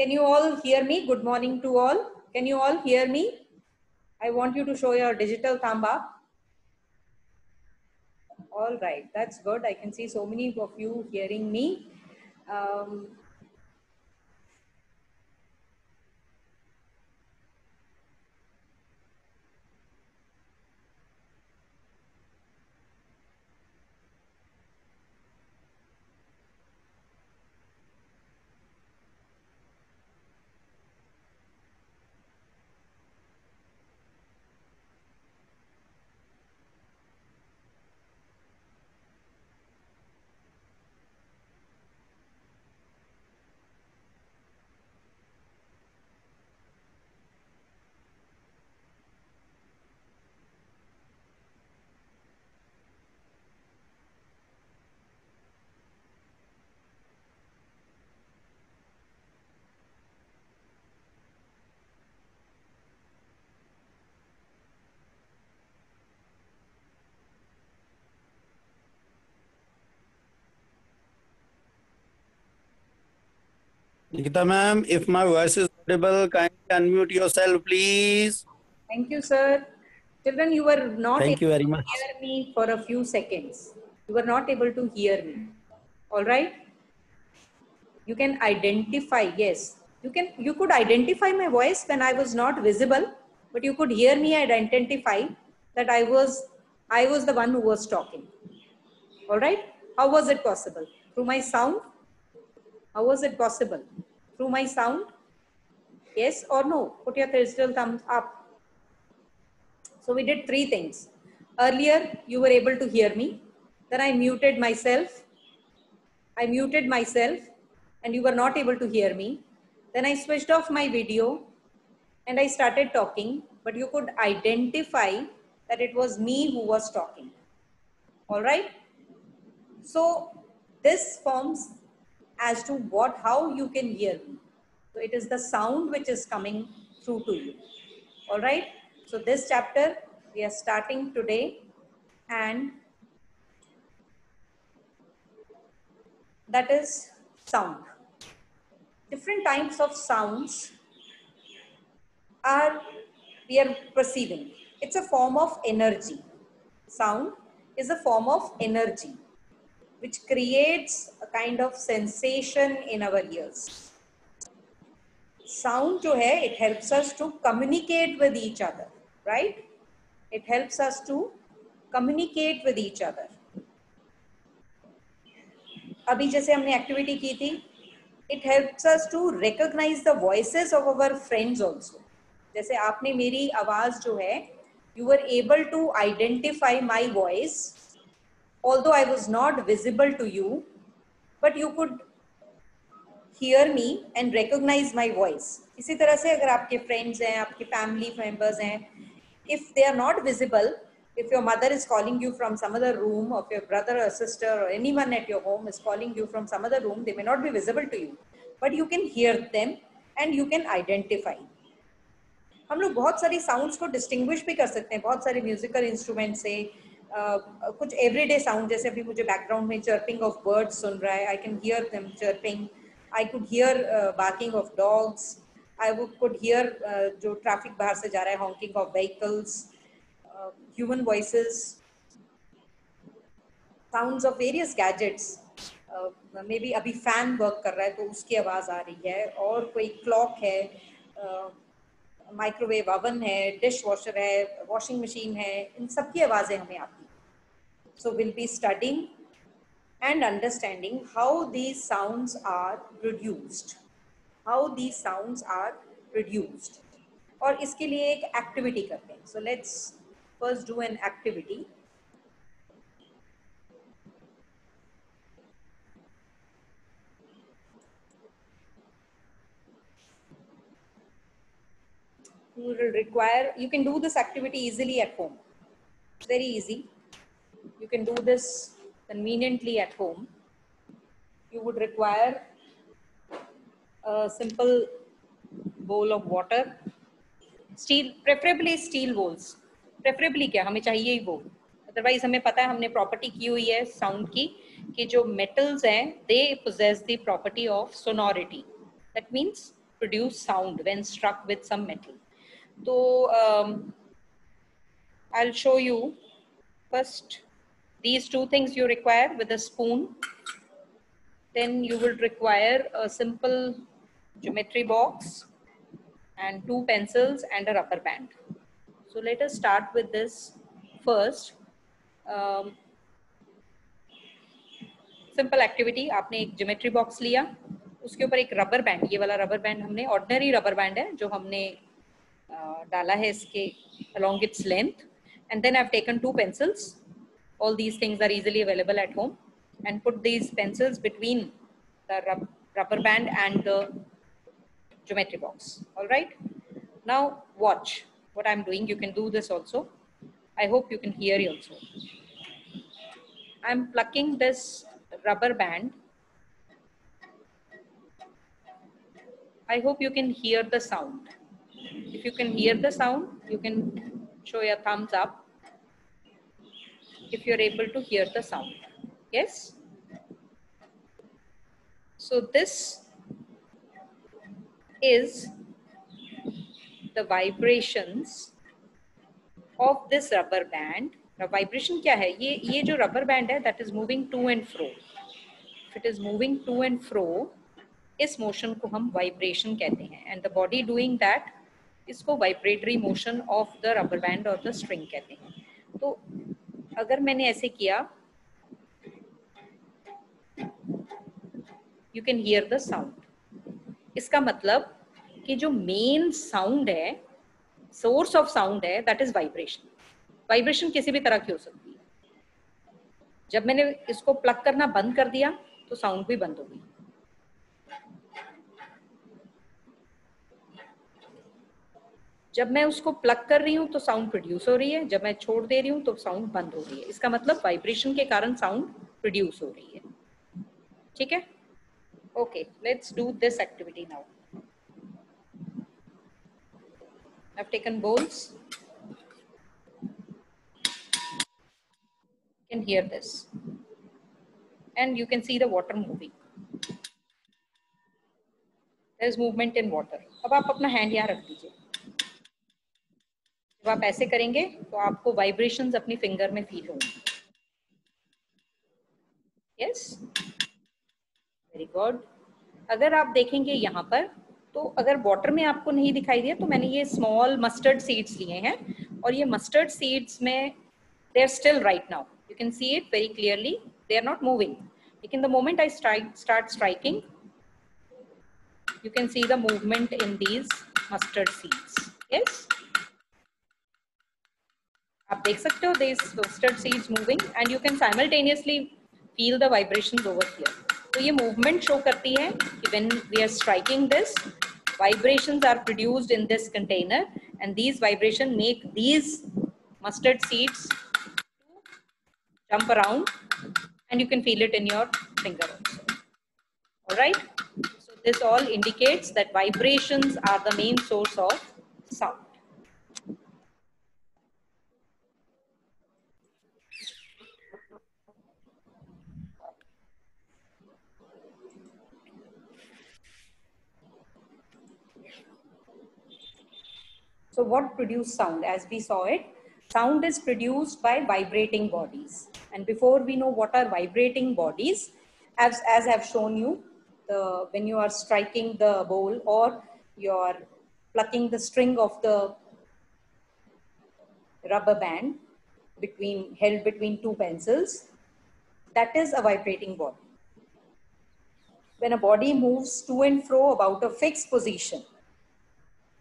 Can you all hear me? Good morning to all. Can you all hear me? I want you to show your digital thumb up. All right, that's good. I can see so many of you hearing me. Um, Nikita ma'am, if my voice is audible, kindly unmute yourself, please. Thank you, sir. Children, you were not Thank able you very to much. hear me for a few seconds. You were not able to hear me. All right? You can identify, yes. You could identify my voice when I was not visible, but you could hear me and identify that I was the one who was talking. All right? How was it possible? Through my sound? How was it possible? Through my sound? Yes or no? Put your digital thumbs up. So we did three things. Earlier, you were able to hear me. Then I muted myself. And you were not able to hear me. Then I switched off my video and I started talking, but you could identify that it was me who was talking. All right? So this forms as to how you can hear me. So it is the sound which is coming through to you. All right. So this chapter we are starting today, and that is sound. Different types of sounds are we are perceiving. It's a form of energy. Sound is a form of energy which creates a kind of sensation in our ears. Sound जो है, it helps us to communicate with each other, right? It helps us to communicate with each other. अभी जैसे हमने activity की थी, it helps us to recognize the voices of our friends also. जैसे आपने मेरी आवाज जो है, you were able to identify my voice, although I was not visible to you, but you could hear me and recognize my voice. इसी तरह से अगर आपके friends हैं, आपके family members हैं, if they are not visible, if your mother is calling you from some other room, or if your brother or sister or anyone at your home is calling you from some other room, they may not be visible to you, but you can hear them and you can identify. हम लोग बहुत सारी sounds को distinguish भी कर सकते हैं, बहुत सारे म्यूजिकल इंस्ट्रूमेंट से, कुछ एवरीडे साउंड, जैसे अभी मुझे बैकग्राउंड में चर्पिंग ऑफ बर्ड्स सुन रहा है, I can hear them chirping, I could hear barking of dogs, I could hear जो ट्रैफिक बाहर से जा रहा है, Hawking of vehicles, human voices, sounds of various gadgets, may be अभी फैन वर्क कर रहा है तो उसकी आवाज़ आ रही है, और कोई क्लॉक है, माइक्रोवेव ओवन है, डिश वॉशर है, वॉशिंग मशीन है, इन सब की आवाज़ें हमें आती हैं. So will be studying and understanding how these sounds are produced, और इसके लिए एक एक्टिविटी करते हैं. So let's first do an activity. You will require, you can do this activity easily at home. It's very easy. You can do this conveniently at home. You would require a simple bowl of water, steel, preferably steel bowls. Preferably क्या, हमें चाहिए ही वो, otherwise हमें पता है, हमने property की हुई है साउंड की, कि जो मेटल्स हैं they possess the property of sonority. That means produce sound when struck with some metal. So I'll show you first these two things you require with a spoon. Then you will require a simple geometry box and 2 pencils and a rubber band. So let us start with this first. Simple activity, आपने एक geometry box लिया, उसके ऊपर एक rubber band, ये वाला rubber band हमने ordinary rubber band है जो हमने डाला है इसके along its length, and then I've taken 2 pencils. All these things are easily available at home, and put these pencils between the rubber band and the geometry box. All right, now watch what I'm doing. You can do this also. I hope you can hear it also. I'm plucking this rubber band. I hope you can hear the sound. If you can hear the sound, you can show your thumbs up if you're able to hear the sound. Yes? So this is the vibrations of this rubber band. Now vibration क्या है? ये जो rubber band है, that is moving to and fro. If it is moving to and fro, इस motion को हम vibration कहते हैं. And the body doing that, इसको vibratory motion of the rubber band or the string कहते हैं. तो अगर मैंने ऐसे किया, you can hear the sound. इसका मतलब कि जो main sound है, source of sound है, that is vibration. Vibration किसी भी तरह की हो सकती है. जब मैंने इसको प्लग करना बंद कर दिया तो साउंड भी बंद हो गई. जब मैं उसको प्लग कर रही हूं तो साउंड प्रोड्यूस हो रही है, जब मैं छोड़ दे रही हूं तो साउंड बंद हो रही है. इसका मतलब वाइब्रेशन के कारण साउंड प्रोड्यूस हो रही है. ठीक है? Okay, let's do this activity now. I have taken bowls. You can hear this and you can see the water moving. There is movement in water. अब आप अपना हैंड यहाँ रख दीजिए. जब आप ऐसे करेंगे तो आपको वाइब्रेशंस अपनी फिंगर में फील होंगी. Yes, very good. अगर आप देखेंगे यहाँ पर, तो अगर वाटर में आपको नहीं दिखाई दिया तो मैंने ये स्मॉल मस्टर्ड सीड्स लिए हैं, और ये मस्टर्ड सीड्स में they are still right now. You can see it very clearly. They are not moving. लेकिन the moment I start striking, you can see the movement in these mustard seeds. Yes? आप देख सकते हो these mustard seeds moving, and you can simultaneously feel the vibrations over here. तो ये movement show करती है कि when we are striking this, vibrations are produced in this container, and these vibrations make these mustard seeds jump around, and you can feel it in your finger also. All right? So this all indicates that vibrations are the main source of sound. So what produces sound? As we saw it, sound is produced by vibrating bodies. And before we know what are vibrating bodies, as I've shown you, when you are striking the bowl or you're plucking the string of the rubber band held between 2 pencils, that is a vibrating body. When a body moves to and fro about a fixed position,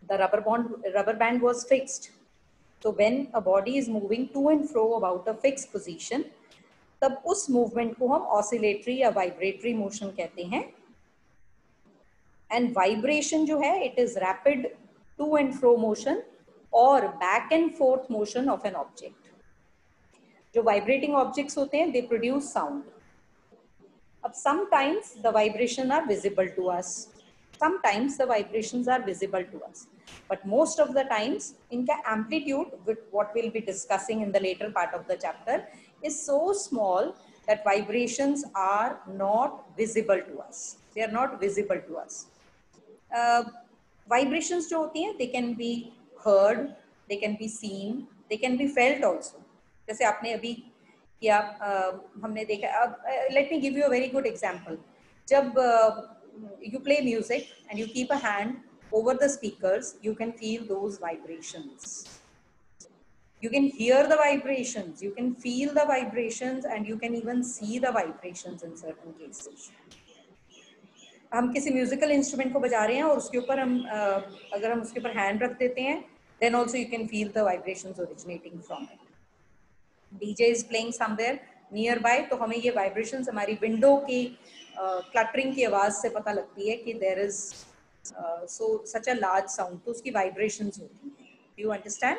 the rubber band was fixed. So when a body is moving to and fro about a fixed position, तब उस movement को हम oscillatory या vibratory motion कहते हैं. And vibration जो है, it is rapid to and fro motion or back and forth motion of an object. जो vibrating objects होते हैं, they produce sound. अब sometimes the vibrations are visible to us. Sometimes the vibrations are visible to us. But most of the times, इनका amplitude, with what we'll be discussing in the later part of the chapter, is so small that vibrations are not visible to us. They are not visible to us. Vibrations जो होती हैं, they can be heard, they can be seen, they can be felt also. जैसे आपने अभी किया, हमने देखा. अब let me give you a very good example. जब you play music and you keep a hand over the speakers, you can feel those vibrations. You can hear the vibrations, you can feel the vibrations, and you can even see the vibrations in certain cases. हम किसी musical instrument को बजा रहे हैं और उसके ऊपर हम अगर हम उसके ऊपर हैंड रख देते हैं, then also you can feel the vibrations originating from it. DJ is playing somewhere nearby, तो हमें ये vibrations हमारी विंडो की क्लटरिंग की आवाज से पता लगती है कि there is such a large sound, तो उसकी vibrations होती हैं. Do you understand?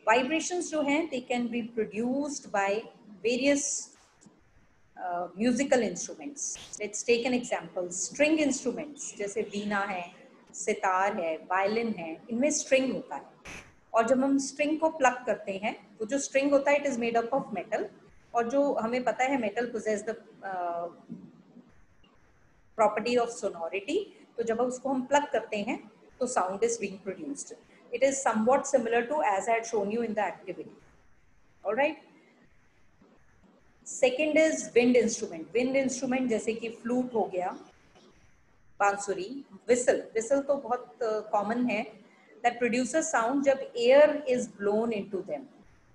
Vibrations जो हैं, they can be produced by various musical instruments. Let's take an example. String instruments जैसे वीणा है, सितार है, वायलिन है, इनमें स्ट्रिंग होता है. और जब हम स्ट्रिंग को प्लग करते हैं, वो जो स्ट्रिंग होता है it is made up of metal, और जो हमें पता है metal possess the property of sonority. तो जब उसको हम प्लग करते हैं तो sound is being produced. It is somewhat similar to as I had shown you in the activity. Alright. Second is wind instrument. Wind instrument जैसे कि flute हो गया, बांसुरी, विसल. विसल तो बहुत कॉमन है. दैट प्रोड्यूसेस साउंड जब air is blown into them.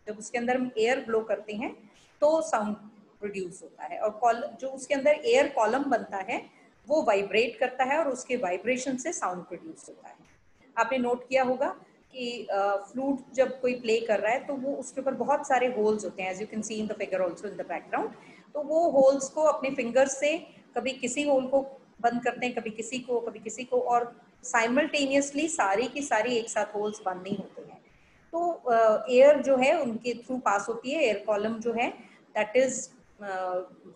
जब उसके अंदर हम एयर ब्लो करते हैं तो साउंड प्रोड्यूस होता है. और जो उसके अंदर एयर कॉलम बनता है वो वाइब्रेट करता है और उसके वाइब्रेशन से साउंड प्रोड्यूस होता है. आपने नोट किया होगा कि फ्लूट जब कोई प्ले कर रहा है तो वो उसके ऊपर बहुत सारे होल्स होते हैं, as you can see in the figure also in the background. तो वो होल्स को अपने फिंगर्स से कभी किसी होल को बंद करते हैं, कभी किसी को, कभी किसी को, और साइमल्टेनियसली सारी की सारी एक साथ होल्स बंद नहीं होते हैं. तो एयर जो है उनके थ्रू पास होती है. एयर कॉलम जो है that is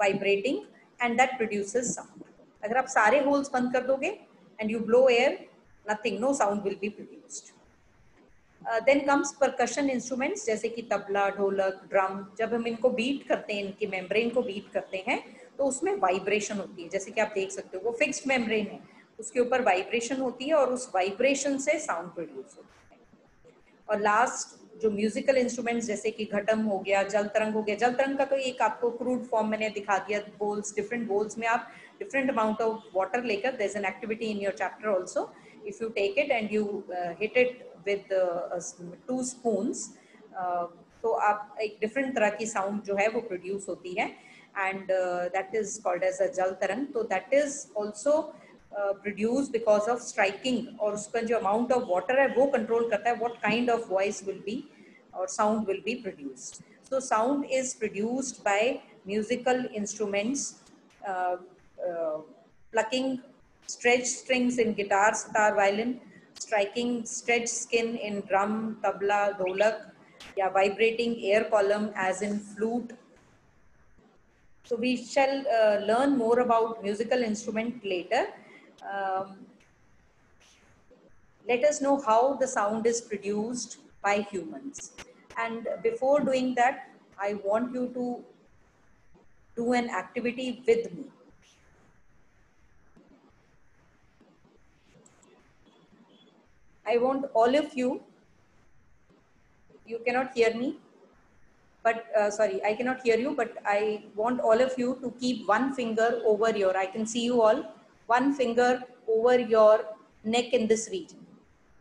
vibrating and that produces sound. अगर आप सारे होल्स बंद कर दोगे and you blow air, nothing, no sound will be produced. Then comes percussion instruments जैसे कि तबला, ढोलक, ड्रम. जब हम इनको बीट करते हैं, इनके मेम्ब्रेन को बीट करते हैं, तो उसमें वाइब्रेशन होती है. जैसे कि आप देख सकते हो वो फिक्स्ड मेम्ब्रेन है, उसके ऊपर वाइब्रेशन होती है और उस वाइब्रेशन से साउंड प्रोड्यूस होता है. और लास्ट जो म्यूजिकल इंस्ट्रूमेंट्स जैसे कि घटम हो गया, जल तरंग हो गया. जल तरंग का तो एक आपको क्रूड फॉर्म मैंने दिखा दिया. बोल्स, डिफरेंट बोल्स में आप डिफरेंट अमाउंट ऑफ वाटर लेकर, there is an activity in your chapter also. If you take it and you hit it with 2 spoons, तो आप एक डिफरेंट तरह की साउंड जो है वो प्रोड्यूस होती है, and that is called as a jal tarang. तो that is also produce because of striking, और उसका जो अमाउंट ऑफ वाटर है वो कंट्रोल करता है what kind of voice will be और sound will be produced. So sound is produced by musical instruments, plucking stretched strings in guitar, sitar, violin, striking stretched skin in drum, tabla, dholak, yeah, vibrating air column as in flute. So we shall learn more about musical instrument later. Let us know how the sound is produced by humans. And before doing that, I want you to do an activity with me. I want all of you, you cannot hear me, but sorry, I cannot hear you, but I want all of you to keep one finger over your, I can see you all, one finger over your neck in this region.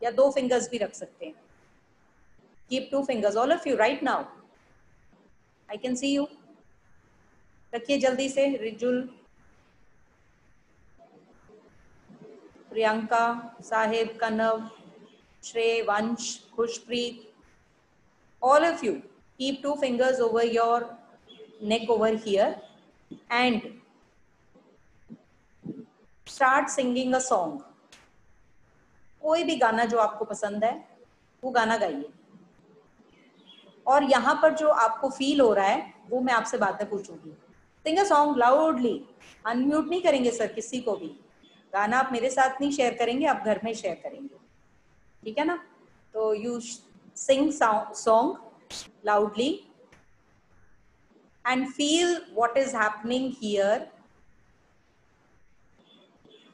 या 2 fingers भी रख सकते हैं. Keep 2 fingers, all of you right now. I can see you. रखिए जल्दी से. रिजुल, प्रियंका, साहिब, कनव, श्रेय, वंश, Khushpreet, all of you keep 2 fingers over your neck over here and start singing a song. कोई भी गाना जो आपको पसंद है वो गाना गाइए, और यहाँ पर जो आपको फील हो रहा है वो मैं आपसे बाद में पूछूंगी. Sing a song loudly. Unmute नहीं करेंगे सर किसी को भी. गाना आप मेरे साथ नहीं शेयर करेंगे, आप घर में शेयर करेंगे, ठीक है ना? तो you sing song loudly and feel what is happening here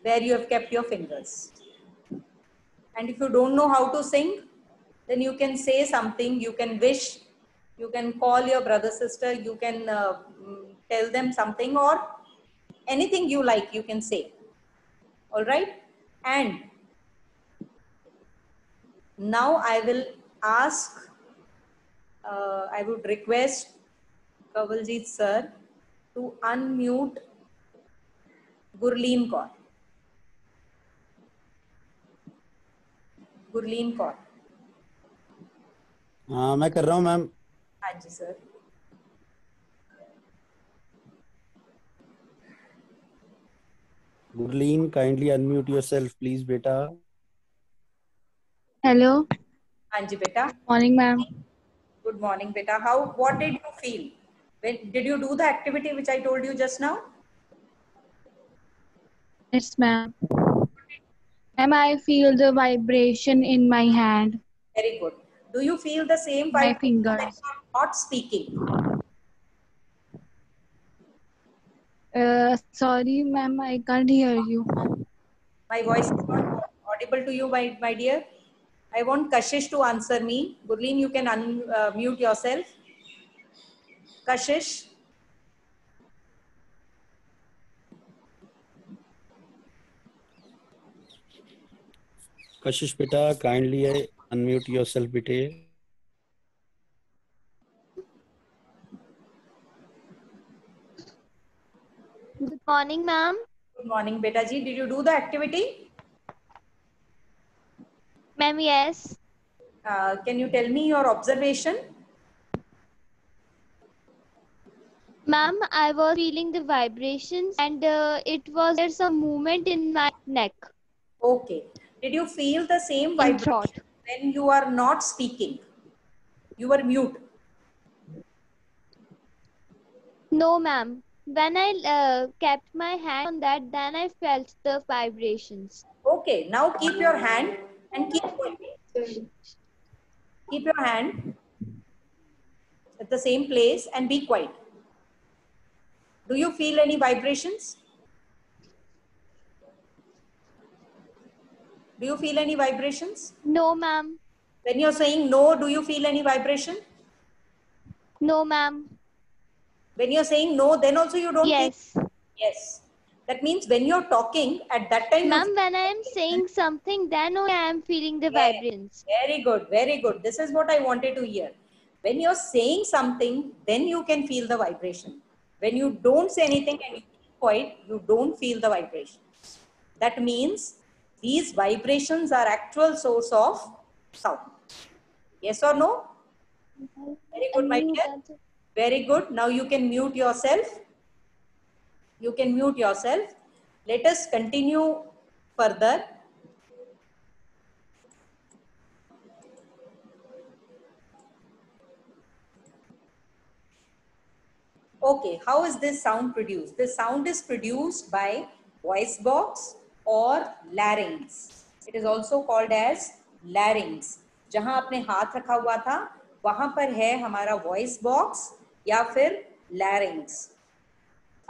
where you have kept your fingers. And if you don't know how to sing, then you can say something, you can wish, you can call your brother, sister, you can tell them something, or anything you like, you can say. All right. And now I will ask, I would request Kawaljeet sir to unmute Gurleen Kaur. Gurleen Kaur. हाँ मैं कर रहा हूँ ma'am. हाँ जी sir. Gurleen, kindly unmute yourself, please, beta. Hello. हाँ जी बेटा. Morning, ma'am. Good morning, beta. What did you feel? Did you do the activity which I told you just now? Yes, ma'am. Ma'am, I feel the vibration in my hand. Very good. Do you feel the same My vibration when fingers. you are not speaking? Sorry, ma'am, I can't hear you. My voice is not audible to you, my dear. I want Kashish to answer me. Gurleen, you can unmute yourself. Kashish. Kashish beta, kindly unmute yourself, beta. Good morning, ma'am. Good morning, beta ji. Did you do the activity? Ma'am, yes. Can you tell me your observation? Ma'am, I was feeling the vibrations and there's some movement in my neck Okay. Did you feel the same and vibration throat. when you are not speaking? You were mute. No, ma'am. When I kept my hand on that, then I felt the vibrations. Okay. Now keep your hand and keep quiet. Keep your hand at the same place and be quiet. Do you feel any vibrations? Do you feel any vibrations? No, ma'am. When you're saying no, do you feel any vibration? No, ma'am. When you're saying no, then also you don't Yes. feel? Yes. That means when you're talking, at that time Ma'am, when I am saying something, then only I am feeling the Yes. vibrations. Very good, very good. This is what I wanted to hear. When you're saying something, then you can feel the vibration. When you don't say anything and you keep quiet, you don't feel the vibration. That means these vibrations are actual source of sound. Yes or no? Very good, my dear. Very good. Now you can mute yourself. You can mute yourself. Let us continue further. Okay, how is this sound produced? This sound is produced by voice box or larynx. It is also called as larynx. जहां आपने हाथ रखा हुआ था वहां पर है हमारा voice box या फिर larynx.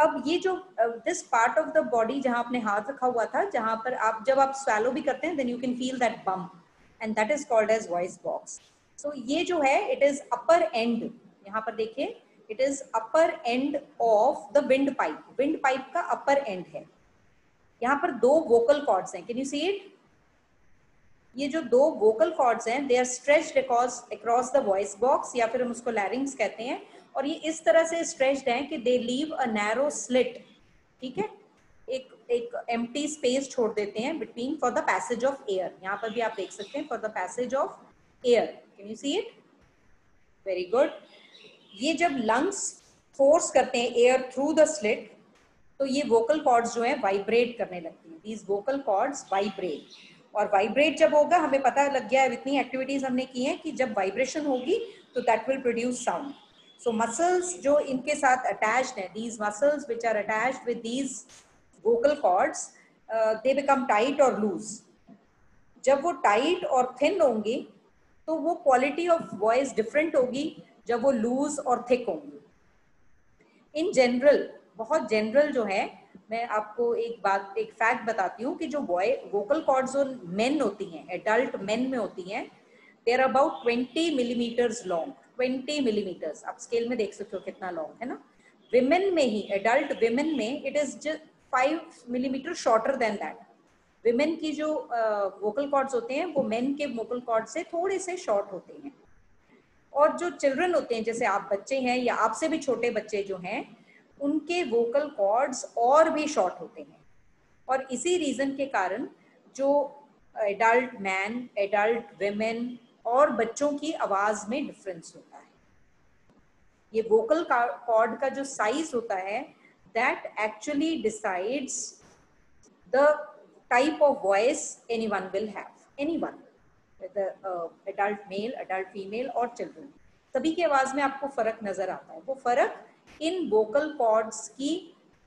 अब ये जो this part of the body जहां आपने हाथ रखा हुआ था जहां पर आप जब आप swallow भी करते हैं then you can feel that bump and that is called as voice box. So ये जो है it is upper end. यहाँ पर देखिए it is upper end of the windpipe. Windpipe का upper end है. यहाँ पर दो vocal cords हैं. Can you see it? ये जो दो vocal cords हैं they are stretched across the voice box या फिर हम उसको larynx कहते हैं और ये इस तरह से stretched हैं कि they leave a narrow slit. ठीक है? एक empty space छोड़ देते हैं between for the passage of air. यहाँ पर भी आप देख सकते हैं for the passage of air. Can you see it? Very good. ये जब lungs force करते हैं air through the slit, तो ये vocal cords जो हैं vibrate करने लगती हैं. These vocal cords vibrate. और vibrate जब होगा हमें पता लग गया है इतनी activities हमने की हैं कि जब vibration होगी तो that will produce sound. So muscles जो इनके साथ attached हैं, these muscles which are attached with these vocal cords, they become tight or loose. जब वो tight और thin होंगे तो वो quality of voice different होगी जब वो loose और thick होंगी. In general, बहुत general जो है मैं आपको एक फैक्ट बताती हूँ कि जो वोकल कॉर्ड्स जो मेन होती हैं, एडल्ट मेन में होती हैं, they are about 20 millimetres long. 20 millimetres आप स्केल में देख सकते हो कितना लॉन्ग है ना। विमेन में ही, एडल्ट विमेन में it is just 5 millimetre shorter than that. Women की जो वोकल कॉर्ड्स होते हैं वो मेन के वोकल कॉर्ड से थोड़े से शॉर्ट होते हैं। और जो चिल्ड्रन होते हैं, जैसे आप बच्चे हैं या आपसे भी छोटे बच्चे जो हैं, उनके वोकल कॉर्ड्स और भी शॉर्ट होते हैं। और इसी रीजन के कारण जो एडल्ट मैन, एडल्ट विमेन और बच्चों की आवाज में डिफरेंस होता है। ये वोकल कॉर्ड का जो साइज होता है, that actually decides the type of voice anyone will have, anyone, adult mail, adult female और चिल्ड्रन, सभी की आवाज में आपको फर्क नजर आता है। वो फर्क इन वोकल कॉर्ड्स की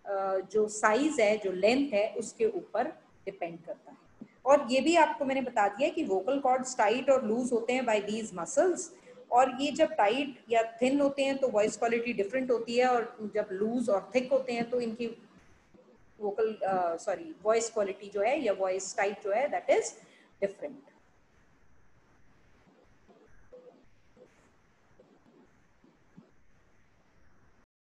जो साइज है, जो लेंथ है, उसके ऊपर डिपेंड करता है। और ये भी आपको मैंने बता दिया कि वोकल कॉर्ड्स टाइट और लूज होते हैं बाय दीज मसल्स, और ये जब टाइट या थिन होते हैं तो वॉइस क्वालिटी डिफरेंट होती है, और जब लूज और थिक होते हैं तो इनकी वोकल वॉइस क्वालिटी जो है या वॉइस टाइप जो है दैट इज डिफरेंट।